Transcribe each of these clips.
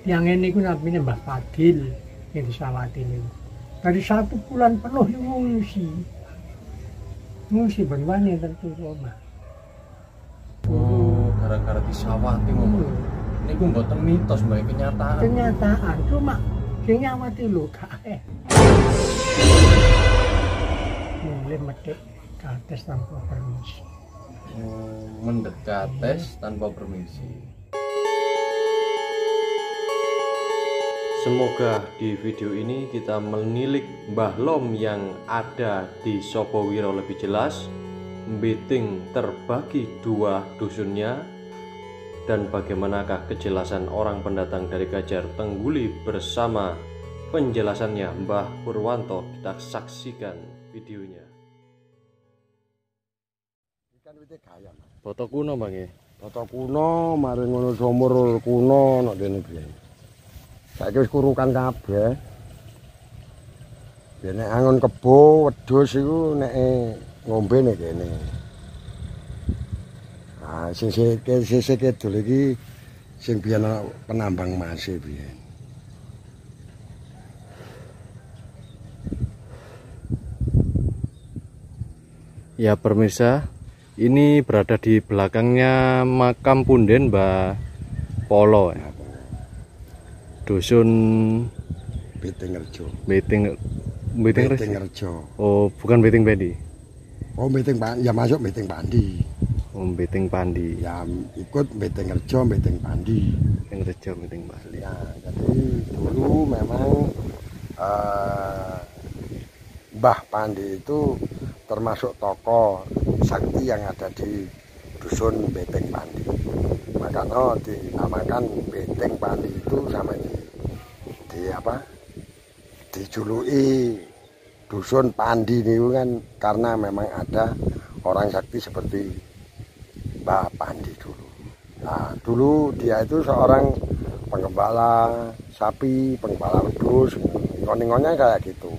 Yang ini ku namanya Mbah Fadil yang disawatin itu. Dari 1 bulan penuh ngungsi benwani tertutup Mbah. Oh, gara-gara disawati ngomong. Niku mboten mitos Mbak, kenyataan. Kenyataan, cuma sing nyawati lho kae. Mulai medek kates tanpa permisi. Mendekat tes tanpa permisi. Semoga di video ini kita menilik Mbah Lom yang ada di Sopowiro lebih jelas, Mbiting terbagi 2 dusunnya, dan bagaimanakah kejelasan orang pendatang dari Kajar Tengguli bersama penjelasannya Mbah Purwanto. Kita saksikan videonya. Foto kuno Bang ya? Foto kuno, mari ngono sumur kuno nek dene biyen. Saiki wis kurukan kabeh. Yen angon kebo wedhus iku nek ngombe nek kene. Ah sing kidul iki sing biyen penambang emas biyen. Ya pemirsa, ini berada di belakangnya makam punden Mbah Polo ya. Dusun Betingrejo. Betingrejo. Oh, bukan Beting Pandi. Oh, Beting Pandi, ya masuk Beting Pandi. Oh, Beting Pandi. Ya ikut Betingrejo, Beting Pandi. Betingrejo, Beting Pandi. Ya, jadi dulu memang Mbah Pandi itu termasuk tokoh sakti yang ada di dusun Beting Pandi. Makanya dinamakan Beting Pandi itu sama dijuluki dusun Pandi ini kan karena memang ada orang sakti seperti Mbah Pandi dulu. Nah, dulu dia itu seorang penggembala sapi, penggembala wedhus, ngoning-ngongnya kayak gitu.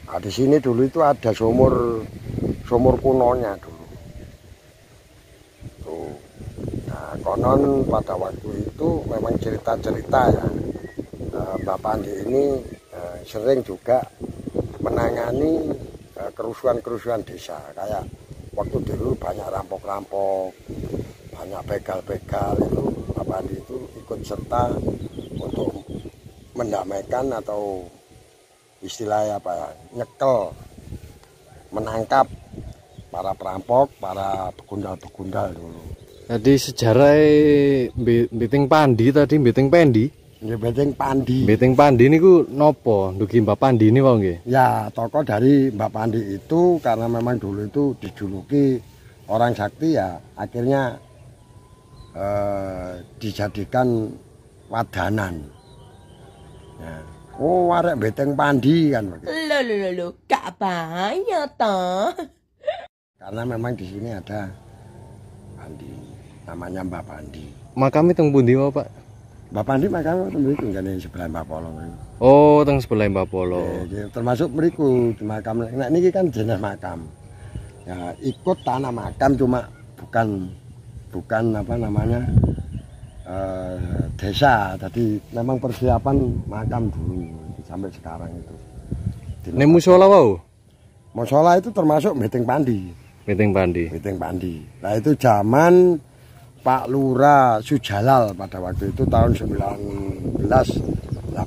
Nah, di sini dulu itu ada sumur kunonya dulu. Tuh. Nah, konon pada waktu itu memang cerita-cerita ya. Mbah Pandi ini sering juga menangani kerusuhan-kerusuhan desa. Kayak waktu dulu banyak rampok-rampok, banyak begal-begal itu Mbah Pandi itu ikut serta untuk mendamaikan atau istilahnya apa ya, nyekel, menangkap para perampok, para begundal-begundal dulu. Jadi sejarah Beting Pandi tadi, Beting Pendi. Beting Pandi. Beting Pandi niku nopo? Ndugi Mbah Pandi ini wong nggih. Ya, tokoh dari Mbah Pandi itu karena memang dulu itu dijuluki orang sakti ya, akhirnya dijadikan wadanan. Ya. Oh, arek Beting Pandi kan begitu. Lo, gak banyak toh. Karena memang di sini ada Pandi, namanya Mbah Pandi. Makamnya teng pundi Pak? Mbah Pandi makamnya mriku ngene sebelah Mbah Polo. Oh, teng sebelah Mbah Polo. Termasuk mriku makam. Nah niki kan jenis makam. Ya, ikut tanah makam cuma bukan apa namanya desa. Jadi memang persiapan makam dulu sampai sekarang itu. Nek mushola wau? Mushola itu termasuk Beting Pandi. Beting Pandi. Beting Pandi. Nah itu zaman Pak Lurah Sujalal pada waktu itu tahun 1984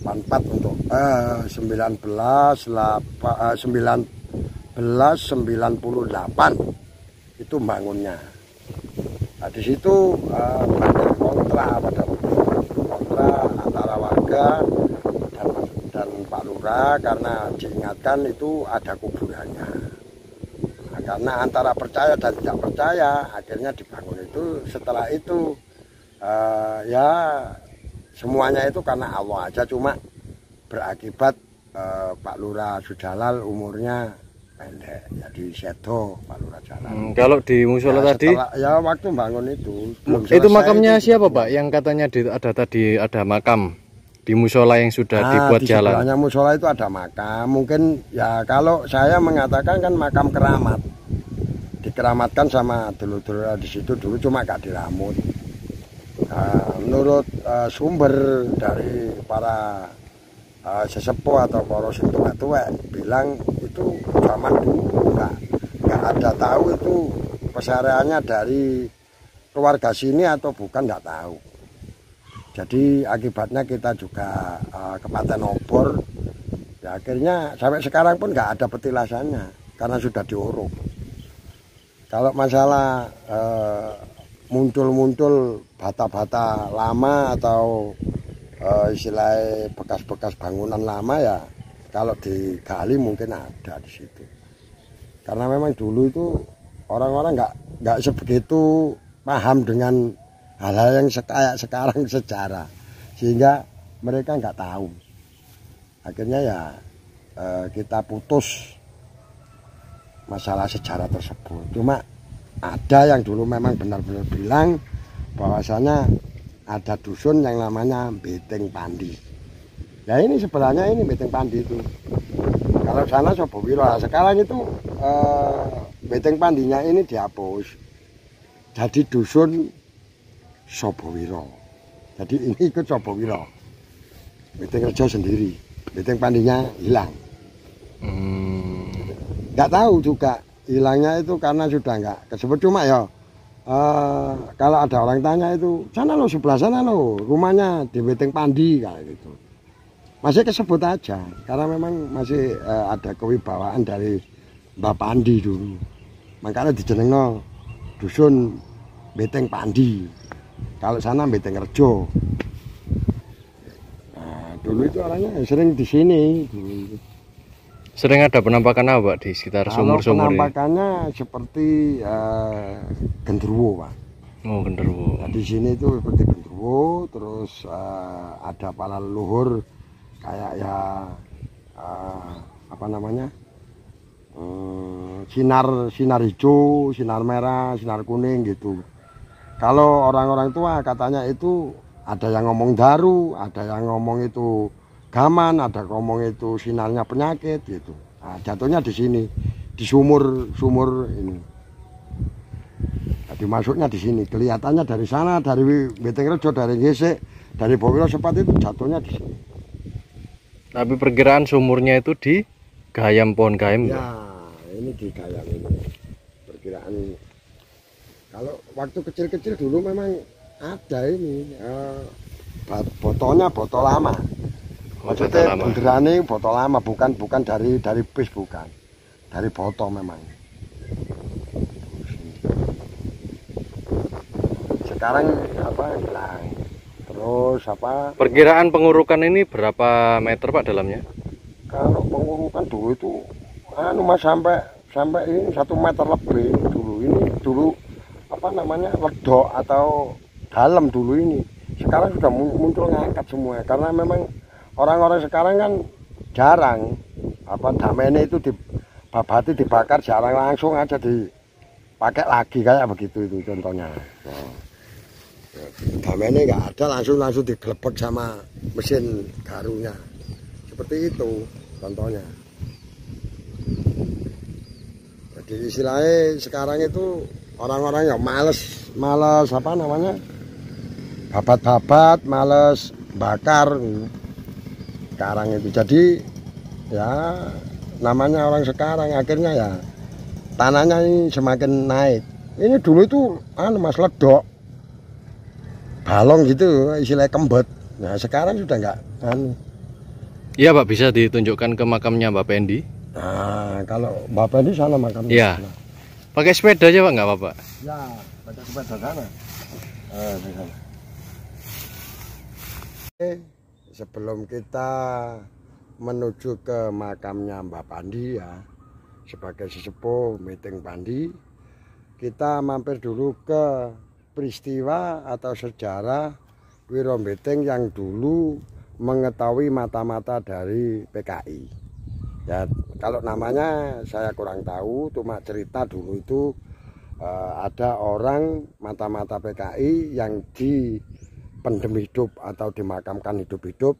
untuk 1998 itu bangunnya. Nah, di situ banyak kontra pada waktu itu, kontra antara warga dan Pak Lurah karena diingatkan itu ada kuburannya. Karena antara percaya dan tidak percaya akhirnya dibangun itu. Setelah itu ya semuanya itu karena Allah aja, cuma berakibat Pak Lurah Sujalal umurnya pendek, jadi sedo Pak Lurah Jalal. Kalau di musola ya, tadi ya waktu bangun itu itu makamnya itu, siapa Pak yang katanya ada tadi ada makam di musola yang sudah dibuat di jalan? Sebelahnya musola itu ada makam, mungkin ya kalau saya mengatakan kan makam keramat, dikeramatkan sama dulu-dulu di situ dulu, cuma gak diramut. Menurut sumber dari para sesepuh atau para sing tua-tua bilang itu zaman dulu nggak ada tahu itu pesariannya dari keluarga sini atau bukan, nggak tahu. Jadi akibatnya kita juga kepaten obor. Ya, akhirnya sampai sekarang pun nggak ada petilasannya karena sudah diuruk. Kalau masalah muncul-muncul bata-bata lama atau istilahnya bekas-bekas bangunan lama, ya kalau digali mungkin ada di situ. Karena memang dulu itu orang-orang nggak sebegitu paham dengan hal-hal yang kayak sekarang sejarah, sehingga mereka nggak tahu. Akhirnya ya kita putus masalah sejarah tersebut. Cuma ada yang dulu memang benar-benar bilang bahwasanya ada dusun yang namanya Beteng Pandi. Ya ini sebenarnya ini Beteng Pandi itu. Kalau sana Sobowiro, sekarang itu Beteng Pandinya ini dihapus. Jadi dusun Sobowiro. Jadi ini ikut Sobowiro. Beteng Rejo sendiri. Beteng Pandinya hilang. Nggak tahu juga hilangnya itu karena sudah nggak kesebut. Cuma ya kalau ada orang tanya itu, sana lo sebelah sana lo rumahnya di Beteng Pandi kayak gitu, masih kesebut aja karena memang masih ada kewibawaan dari Mbah Pandi dulu, makanya dijenengno dusun Beteng Pandi. Kalau sana Beteng Rejo. Nah, dulu itu orangnya sering di sini dulu. Sering ada penampakan apa, Pak, di sekitar sumur-sumur ini? Penampakannya seperti genderuwo, Pak. Oh, genderuwo. Nah, di sini itu seperti genderuwo, terus ada para leluhur kayak ya apa namanya, sinar hijau, sinar merah, sinar kuning gitu. Kalau orang-orang tua katanya itu ada yang ngomong daru, ada yang ngomong itu gaman, ada ngomong itu sinarnya penyakit gitu. Nah, jatuhnya di sini, di sumur ini. Jadi masuknya di sini, kelihatannya dari sana, dari Beteng Rejo, dari Gesek, dari Bowiro seperti itu, jatuhnya di sini. Tapi perkiraan sumurnya itu di Gayam, pohon Gayam. Ya, ini di Gayam ini. Perkiraan kalau waktu kecil-kecil dulu memang ada ini botolnya botol lama. Maksudnya benderane botol lama, bukan dari bis, bukan dari botol memang. Sekarang apa hilang. Terus apa? Perkiraan pengurukan ini berapa meter, Pak, dalamnya? Kalau pengurukan dulu itu mas sampai ini 1 meter lebih dulu. Ini dulu apa namanya ledok atau dalam dulu ini. Sekarang sudah muncul ngangkat semua karena memang orang-orang sekarang kan jarang apa damene itu dibabati dibakar, jarang, langsung aja dipakai lagi kayak begitu itu contohnya. Nah, damene nggak ada, langsung digelepek sama mesin garunya seperti itu contohnya. Jadi istilahnya sekarang itu orang-orang yang males apa namanya babat-babat, males bakar sekarang itu. Jadi ya namanya orang sekarang akhirnya ya tanahnya ini semakin naik. Ini dulu itu mas ledok balong gitu istilahnya kembet. Nah sekarang sudah enggak Iya, Pak, bisa ditunjukkan ke makamnya Mbak Pendi. Nah kalau Mbak Pendi sana makamnya. Iya. Pakai sepeda aja, Pak, nggak apa-apa? Ya pakai sepeda sana. Di sana. Sebelum kita menuju ke makamnya Mbah Pandi ya, sebagai sesepuh Beteng Pandi, kita mampir dulu ke peristiwa atau sejarah Wiro Beteng yang dulu mengetahui mata-mata dari PKI. Ya, kalau namanya saya kurang tahu, cuma cerita dulu itu ada orang mata-mata PKI yang dipendem hidup atau dimakamkan hidup-hidup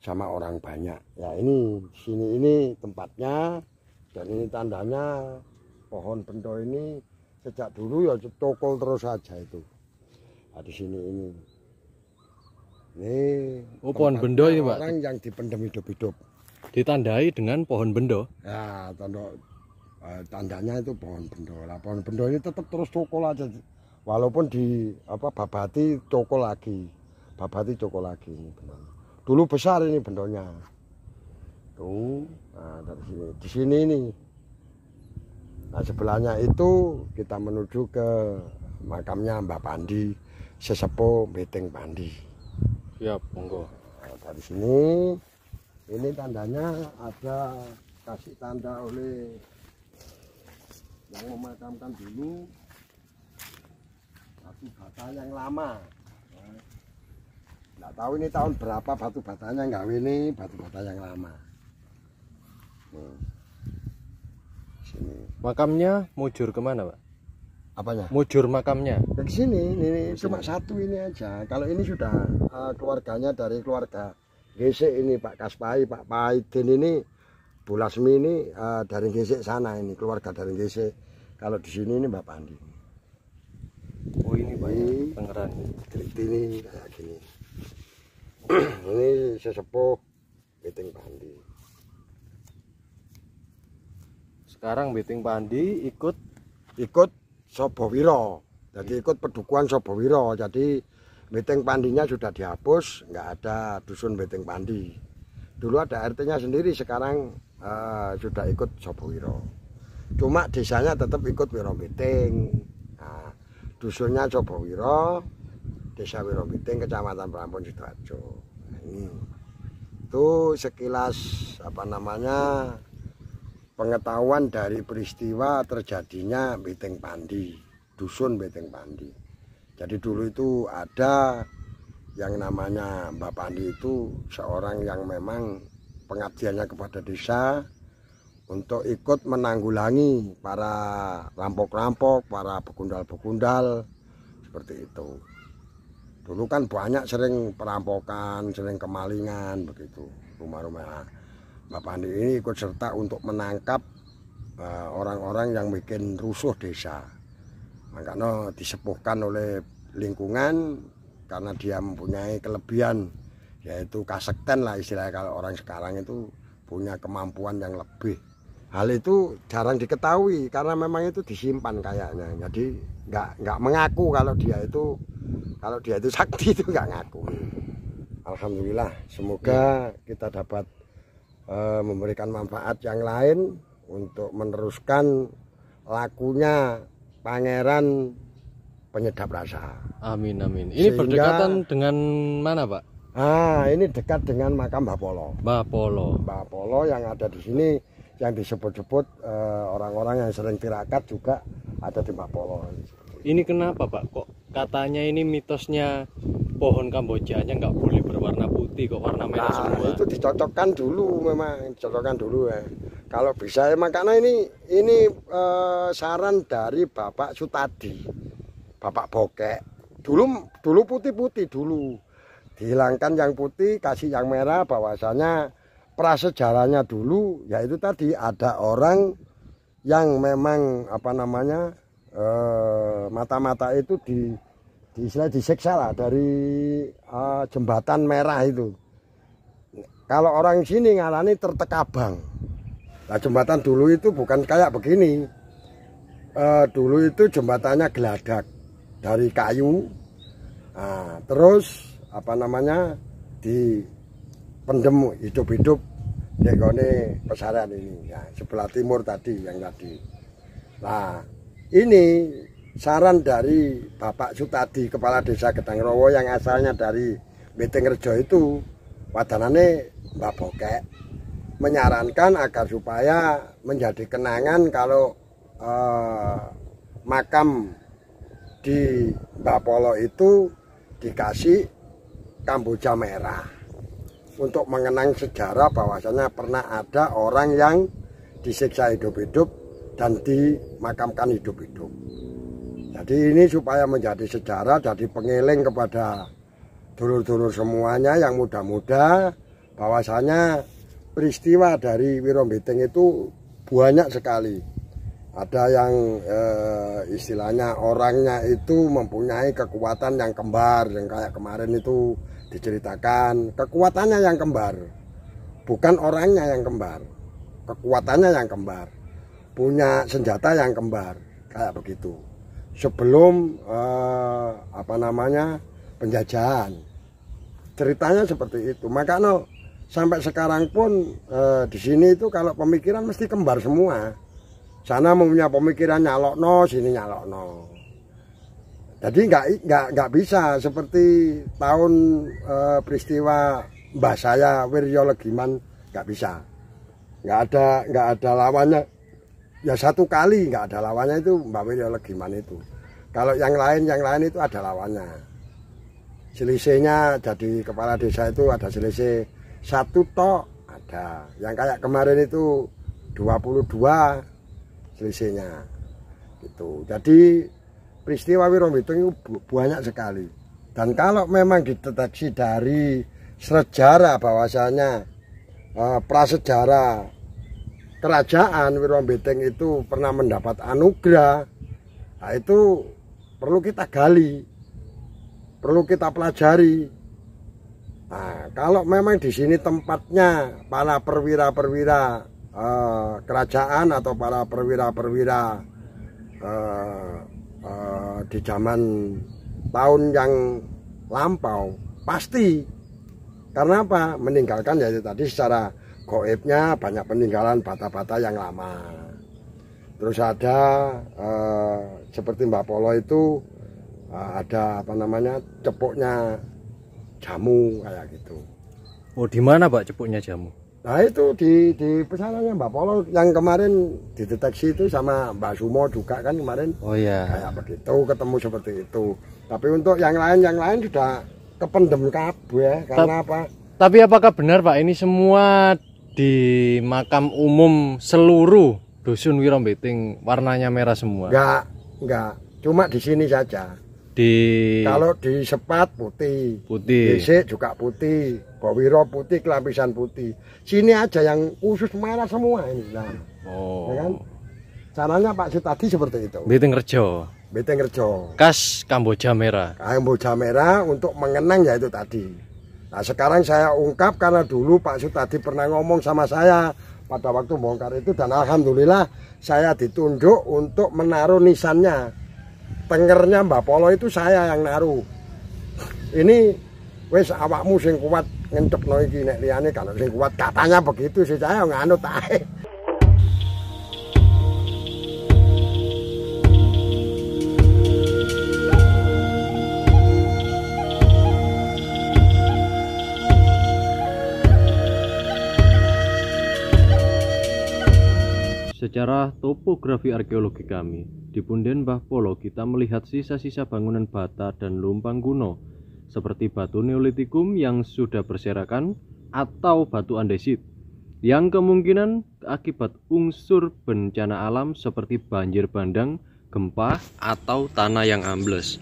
sama orang banyak. Ya ini sini ini tempatnya dan ini tandanya pohon bento ini sejak dulu ya cokol terus saja itu. Nah, di sini ini. Oh, pohon bendo ini, Pak. Orang yang dipendem hidup-hidup. Ditandai dengan pohon bendo. Ya, tandanya itu pohon bendo. Lah, pohon bendo ini tetap terus cokol aja. Walaupun di babati cokol lagi. Babati cokol lagi ini bendonya. Dulu besar ini bendonya. Tuh, nah dari sini. Di sini ini. Nah, sebelahnya itu kita menuju ke makamnya Mbah Pandi, sesepuh Beting Pandi. Siap, monggo. Nah, dari sini ini tandanya ada kasih tanda oleh yang memakamkan dulu batu bata yang lama. Nggak tahu ini tahun berapa batu batanya, nggak ini batu bata yang lama. Sini. Makamnya mujur kemana, Pak? Apanya? Mujur makamnya. Dari sini, ini cuma satu ini aja. Kalau ini sudah keluarganya dari keluarga Gesek ini, Pak Kaspai, Pak Paidin ini, Bu Lasmi ini dari Gesek sana ini, keluarga dari Gesek. Kalau di sini ini Mbak Pandi. Oh, ini Pak, Tangerang. Ini kayak gini. Ini sesepuh Beting Pandi. Sekarang Beting Pandi ikut Sobowiro, jadi ikut pedukuhan Sobowiro. Jadi Beting Pandinya sudah dihapus, nggak ada dusun Beting Pandi. Dulu ada RT-nya sendiri, sekarang sudah ikut Sobowiro. Cuma desanya tetap ikut Wiro Beting. Nah, dusunnya Sobowiro, Desa Wiro Beting, Kecamatan Prampun Sidoarjo. Nah, ini itu sekilas pengetahuan dari peristiwa terjadinya Beting Pandi, dusun Beting Pandi. Jadi dulu itu ada yang namanya Mbak Pandi, itu seorang yang memang pengabdiannya kepada desa untuk ikut menanggulangi para rampok-rampok, para begundal-begundal, seperti itu. Dulu kan banyak sering perampokan, sering kemalingan, begitu, rumah-rumah. Mbak Pandi ini ikut serta untuk menangkap orang-orang yang bikin rusuh desa. Makanya disepuhkan oleh lingkungan karena dia mempunyai kelebihan, yaitu kasekten lah istilahnya, kalau orang sekarang itu punya kemampuan yang lebih. Hal itu jarang diketahui karena memang itu disimpan kayaknya. Jadi nggak mengaku kalau dia itu sakti, itu nggak ngaku. Alhamdulillah, semoga kita dapat memberikan manfaat yang lain untuk meneruskan lakunya Pangeran Penyedap Rasa. Amin, amin. Ini berdekatan dengan mana, Pak? Ini dekat dengan makam Mbah Polo. Mbah Polo. Mbah Polo yang ada di sini, yang disebut-sebut orang-orang yang sering tirakat juga ada di Mbah Polo. Ini kenapa, Pak? Kok katanya ini mitosnya pohon kambojanya nggak boleh berwarna putih, kok warna merah semua? Itu dicocokkan dulu, memang dicocokkan dulu ya. Kalau bisa emang, karena ini saran dari Bapak Sutadi, Bapak Bokek. Dulu putih-putih dulu, dihilangkan yang putih, kasih yang merah. Bahwasanya prasejarahnya dulu, yaitu tadi ada orang yang memang mata-mata itu disiksa lah dari jembatan merah itu. Kalau orang sini ngalani tertekabang. Nah, jembatan dulu itu bukan kayak begini. Dulu itu jembatannya geladak dari kayu. Nah, terus dipendem hidup-hidup di pesaran ini. Ya, sebelah timur tadi yang tadi. Nah, ini saran dari Bapak Sutadi, Kepala Desa Gedangrowo yang asalnya dari Betingrejo itu, wadanane Mbak Bokek, menyarankan agar supaya menjadi kenangan kalau makam di Mbah Polo itu dikasih kamboja merah untuk mengenang sejarah bahwasanya pernah ada orang yang disiksa hidup-hidup dan dimakamkan hidup-hidup. Jadi ini supaya menjadi sejarah, jadi pengeling kepada dulur-dulur semuanya yang muda-muda, bahwasanya peristiwa dari Wiro Beting itu banyak sekali. ada yang istilahnya orangnya itu mempunyai kekuatan yang kembar, yang kayak kemarin itu diceritakan, kekuatannya yang kembar, bukan orangnya yang kembar, kekuatannya yang kembar, punya senjata yang kembar, kayak begitu. Sebelum penjajahan, ceritanya seperti itu. Makanya sampai sekarang pun di sini itu kalau pemikiran mesti kembar semua. Sana punya pemikiran nyalokno, sini nyalokno. Jadi nggak bisa seperti tahun peristiwa mbah saya Wiryo Legiman, nggak bisa. Nggak ada lawannya. Ya satu kali nggak ada lawannya itu Mbak Wiryo Legiman itu. Kalau yang lain itu ada lawannya. Selisihnya jadi kepala desa itu ada selisih 1 tok ada. Yang kayak kemarin itu 22 selisihnya gitu. Jadi peristiwa Wirombitung itu banyak sekali. Dan kalau memang dideteksi dari sejarah bahwasanya prasejarah kerajaan Wirombitung itu pernah mendapat anugerah, nah itu perlu kita gali, perlu kita pelajari. Nah, kalau memang di sini tempatnya para perwira-perwira kerajaan atau para perwira-perwira di zaman tahun yang lampau, pasti. Karena apa? Meninggalkan yaitu tadi secara goibnya banyak peninggalan bata-bata yang lama. Terus ada seperti Mbak Polo itu ada cepuknya jamu kayak gitu. Oh, di mana Pak cepuknya jamu? Nah itu di pesanannya Mbak Polo yang kemarin dideteksi itu sama Mbak Sumo juga kan kemarin. Oh iya. Kayak begitu, ketemu seperti itu. Tapi untuk yang lain sudah kependem kabeh karena apa? Tapi apakah benar Pak ini semua di makam umum seluruh dusun Wirombitung warnanya merah semua? Enggak. Cuma di sini saja. Kalau di Sepat putih, Besik juga putih, Bawiro putih, Kelapisan putih. Sini aja yang khusus merah semua ini. Nah, ya kan? Caranya Pak Sutadi seperti itu. Betingrejo. Khas Kamboja merah. Kamboja merah untuk mengenang ya itu tadi. Nah sekarang saya ungkap karena dulu Pak Sutadi pernah ngomong sama saya pada waktu bongkar itu, dan alhamdulillah saya ditunjuk untuk menaruh nisannya. Tengernya Mbak Polo itu saya yang naruh. Ini wis awakmu sing kuat ngencepno iki, nek liyane kan sing kuat, katanya begitu sih, saya nganut ae. Secara topografi arkeologi kami, di Punden Mbah Polo kita melihat sisa-sisa bangunan bata dan lumpang kuno, seperti batu Neolitikum yang sudah berserakan atau batu andesit, yang kemungkinan akibat unsur bencana alam seperti banjir bandang, gempa, atau tanah yang ambles.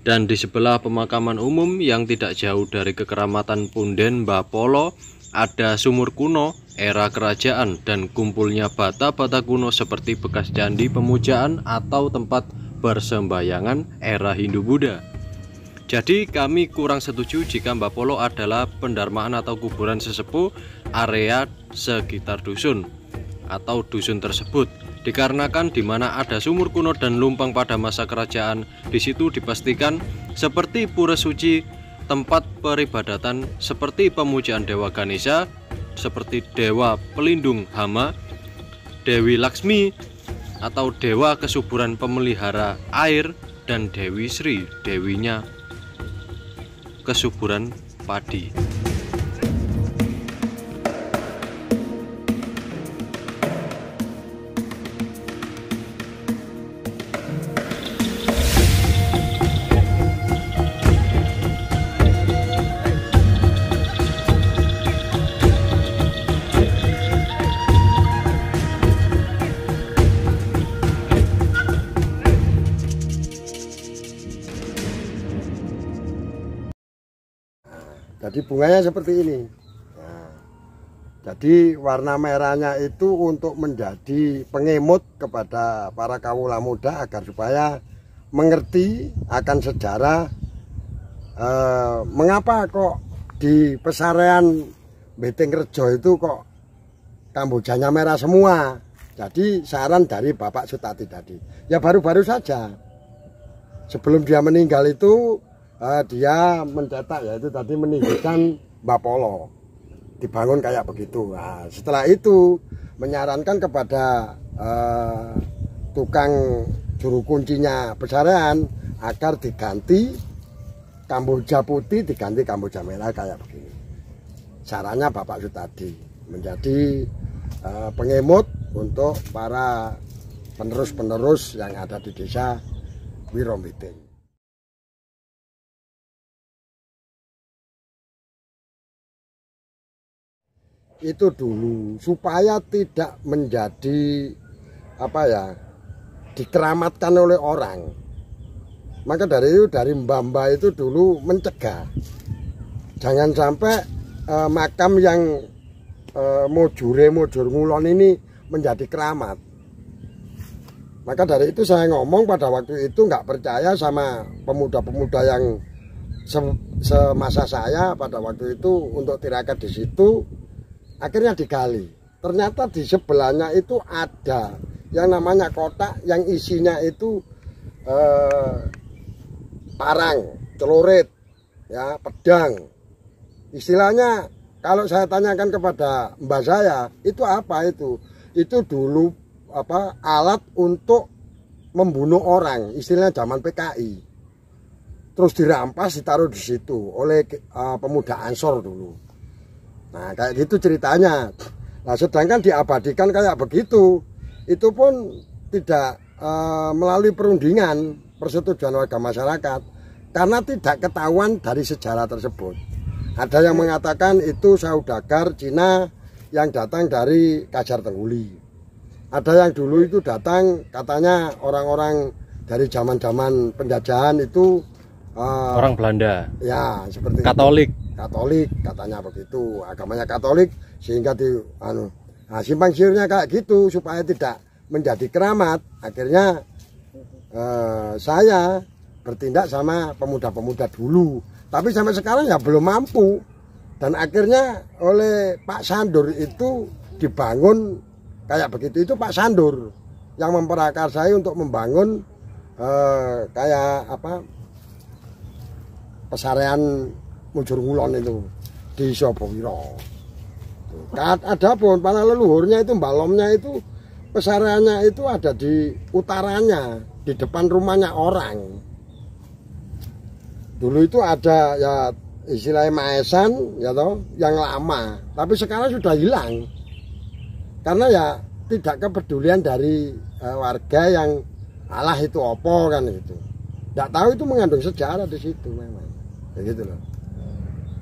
Dan di sebelah pemakaman umum yang tidak jauh dari kekeramatan Punden Mbah Polo, ada sumur kuno era kerajaan dan kumpulnya bata-bata kuno seperti bekas candi pemujaan atau tempat bersembayangan era Hindu-Buddha. Jadi kami kurang setuju jika Mbah Polo adalah pendarmaan atau kuburan sesepuh area sekitar dusun atau dusun tersebut, dikarenakan di mana ada sumur kuno dan lumpang pada masa kerajaan, di situ dipastikan seperti pura suci, tempat peribadatan seperti pemujaan Dewa Ganesha, seperti Dewa Pelindung Hama, Dewi Laksmi atau Dewa Kesuburan Pemelihara Air, dan Dewi Sri, dewinya kesuburan padi. Jadi bunganya seperti ini. Nah, Jadi warna merahnya itu untuk menjadi pengemut kepada para kawula muda agar supaya mengerti akan sejarah mengapa kok di pesarean Betingrejo itu kok Kambojanya merah semua. Jadi saran dari Bapak Sutati tadi. Ya baru-baru saja. Sebelum dia meninggal itu dia mencetak, yaitu tadi meninggikan Bapolo. Dibangun kayak begitu. Nah, setelah itu menyarankan kepada tukang juru kuncinya pesarean agar diganti Kamboja putih diganti Kamboja merah kayak begini. Caranya Bapak Sutadi menjadi pengemut untuk para penerus-penerus yang ada di desa Wirombeting. Itu dulu supaya tidak menjadi dikeramatkan oleh orang. Maka dari itu dari mbah-mbah itu dulu mencegah jangan sampai makam yang mujur ngulon ini menjadi keramat. Maka dari itu saya ngomong pada waktu itu nggak percaya sama pemuda-pemuda yang semasa saya pada waktu itu untuk tirakat di situ. Akhirnya digali. Ternyata di sebelahnya itu ada yang namanya kotak yang isinya itu parang, celurit, ya, pedang. Istilahnya kalau saya tanyakan kepada mbah saya, itu apa itu? Itu dulu alat untuk membunuh orang, istilahnya zaman PKI. Terus dirampas, ditaruh di situ oleh pemuda Ansor dulu. Nah, kayak gitu ceritanya. Nah, sedangkan diabadikan kayak begitu, itu pun tidak melalui perundingan, persetujuan warga masyarakat, karena tidak ketahuan dari sejarah tersebut. Ada yang mengatakan itu saudagar Cina yang datang dari Kajar Tengguli. Ada yang dulu itu datang katanya orang-orang dari zaman-zaman penjajahan itu orang Belanda. Ya, seperti Katolik. Itu. Katolik katanya begitu, agamanya Katolik sehingga simpang siurnya kayak gitu supaya tidak menjadi keramat. Akhirnya saya bertindak sama pemuda-pemuda dulu, tapi sampai sekarang ya belum mampu. Dan akhirnya oleh Pak Sandur itu dibangun kayak begitu. Itu Pak Sandur yang memprakarsai untuk membangun pesarean Mujur Ngulon itu di Sobowiro. Ada pun para leluhurnya itu Mbalomnya itu pesareannya itu ada di utaranya, di depan rumahnya orang. Dulu itu ada ya istilahnya maesan ya toh yang lama, tapi sekarang sudah hilang. Karena ya tidak kepedulian dari warga yang alah itu opo kan itu. Tidak tahu itu mengandung sejarah di situ memang. Begitu loh.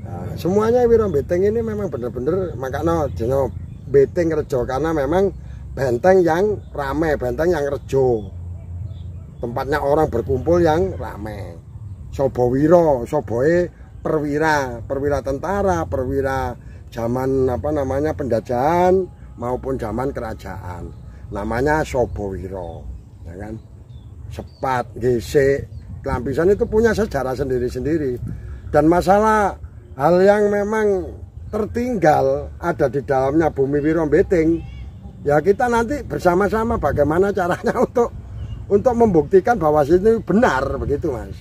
Nah, semuanya Wirombeting ini memang benar-benar makanya jeneng Betingrejo karena memang benteng yang ramai, benteng yang rejo. Tempatnya orang berkumpul yang ramai. Sobowiro, Soboe perwira, perwira tentara, perwira zaman penjajahan maupun zaman kerajaan. Namanya Sobowiro, ya kan? Sepat, gesek, Kelampisan itu punya sejarah sendiri-sendiri. Dan masalah hal yang memang tertinggal ada di dalamnya bumi Wirombeting, ya kita nanti bersama-sama bagaimana caranya untuk membuktikan bahwa itu benar begitu Mas.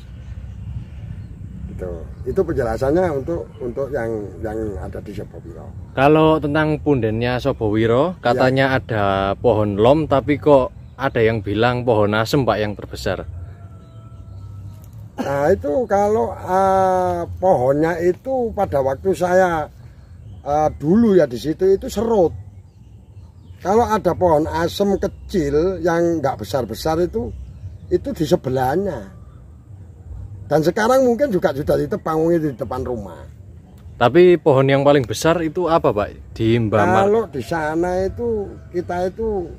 Itu penjelasannya untuk yang ada di Sobowiro. Kalau tentang pundennya Sobowiro katanya ya, ada pohon lom tapi kok ada yang bilang pohon asem Pak yang terbesar. Nah itu kalau pohonnya itu pada waktu saya dulu ya di situ itu serut. Kalau ada pohon asem kecil yang nggak besar-besar itu di sebelahnya. Dan sekarang mungkin juga sudah ditebang di depan rumah. Tapi pohon yang paling besar itu apa Pak di Mbama? Kalau di sana itu kita itu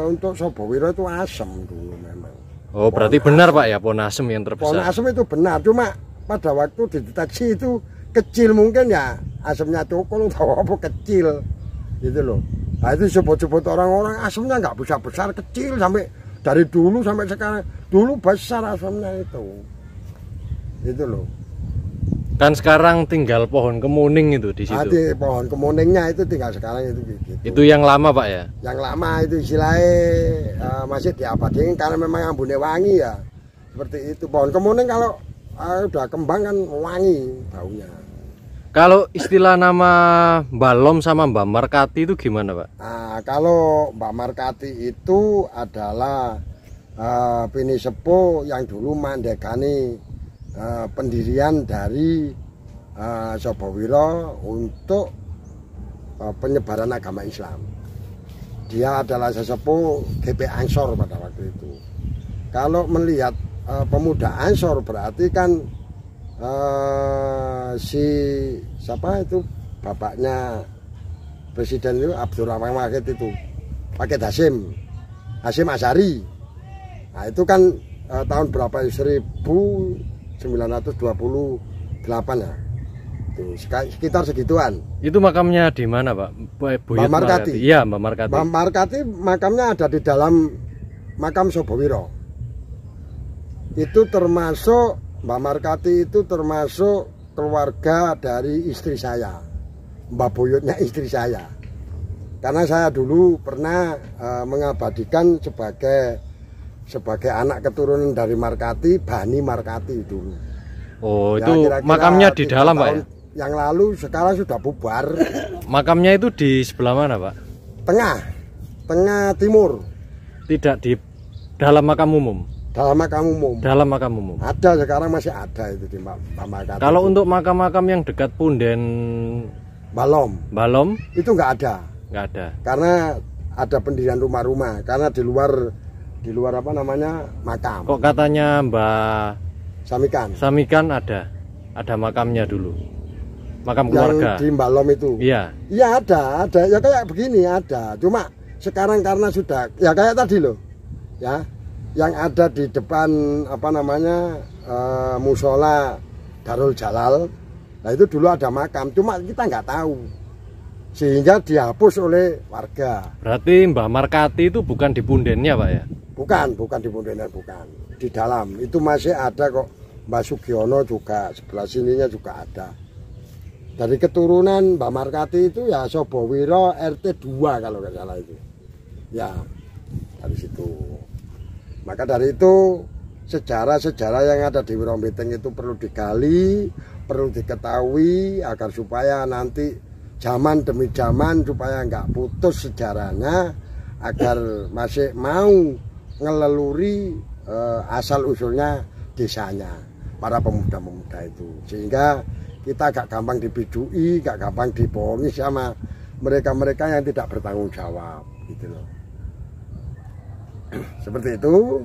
untuk Sobowiro itu asem dulu memang. Oh berarti benar Pak ya pohon asem yang terbesar. Pohon asem itu benar, cuma pada waktu dideteksi itu kecil mungkin ya asemnya cokol atau apa kecil. Gitu loh. Nah itu sebut-sebut orang-orang asemnya nggak besar-besar, kecil sampai dari dulu sampai sekarang. Dulu besar asemnya itu. Gitu loh. Kan sekarang tinggal pohon kemuning itu di situ. Jadi pohon kemuningnya itu tinggal sekarang itu gitu. Itu yang lama Pak ya? Yang lama itu istilahnya masih diabadikan karena memang ambune wangi ya. Seperti itu. Pohon kemuning kalau udah kembang kan wangi baunya. Kalau istilah nama Mbak Lom sama Mbak Markati itu gimana Pak? Nah, kalau Mbak Markati itu adalah Pini Sepo yang dulu mandekani pendirian dari Sobowiro untuk penyebaran agama Islam. Dia adalah sesepuh GP Ansor pada waktu itu. Kalau melihat pemuda Ansor berarti kan si siapa itu bapaknya presiden itu Abdurrahman Wahid itu pakai Hasyim Asyari. Nah itu kan tahun berapa 1928 ya. Itu sekitar segituan. Itu makamnya di mana Pak? Mbak Markati. Iya Mbak Markati. Mbak Markati makamnya ada di dalam makam Sobowiro. Itu termasuk Mbak Markati itu termasuk keluarga dari istri saya, Mbak Buyutnya istri saya. Karena saya dulu pernah mengabadikan sebagai anak keturunan dari Markati, Bani Markati dulu. Oh ya, itu kira-kira makamnya di dalam Pak ya? Yang lalu sekarang sudah bubar. Makamnya itu di sebelah mana Pak? Tengah timur. Tidak di dalam makam umum? Dalam makam umum. Dalam makam umum. Ada sekarang masih ada itu di Mbak Markati. Kalau untuk makam-makam yang dekat Punden Balom itu nggak ada. Nggak ada. Karena ada pendirian rumah-rumah. Karena di luar apa namanya makam. Kok katanya Mbak Samikan ada makamnya dulu. Makam keluarga. Yang di Balom itu. Iya. Iya ada. Ya kayak begini ada. Cuma sekarang karena sudah ya kayak tadi loh. Ya. Yang ada di depan apa namanya musola Darul Jalal. Nah itu dulu ada makam, cuma kita nggak tahu sehingga dihapus oleh warga. Berarti Mbah Markati itu bukan di pundennya Pak ya? Bukan di pundennya, bukan. Di dalam itu masih ada kok. Mbah Sugiono juga sebelah sininya juga ada. Dari keturunan Mbah Markati itu ya Sobowiro RT 2 kalau nggak salah itu. Ya dari situ. Maka dari itu sejarah-sejarah yang ada di Wirombeteng itu perlu digali, perlu diketahui agar supaya nanti zaman demi zaman supaya nggak putus sejarahnya, agar masih mau ngeleluri asal usulnya desanya para pemuda-pemuda itu, sehingga kita gak gampang dibidui, gak gampang dibohongi sama mereka-mereka yang tidak bertanggung jawab gitu loh. Seperti itu.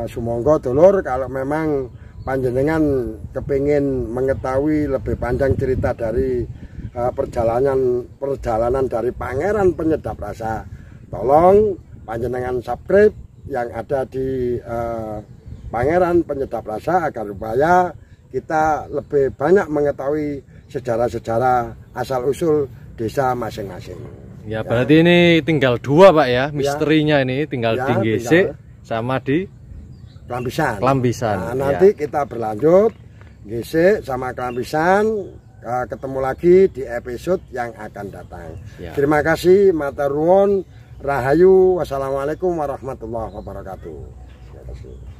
Sumangga dulur, kalau memang panjenengan kepingin mengetahui lebih panjang cerita dari perjalanan dari Pangeran Penyedap Rasa, tolong panjenengan subscribe yang ada di Pangeran Penyedap Rasa agar supaya kita lebih banyak mengetahui sejarah-sejarah asal-usul desa masing-masing. Ya, berarti ini tinggal 2 Pak ya, misterinya ini tinggal di GC sama di Klambisan. Nah, nanti kita berlanjut GC sama Klambisan, ketemu lagi di episode yang akan datang. Ya. Terima kasih, matur nuwun, rahayu, wassalamualaikum warahmatullahi wabarakatuh. Terima kasih.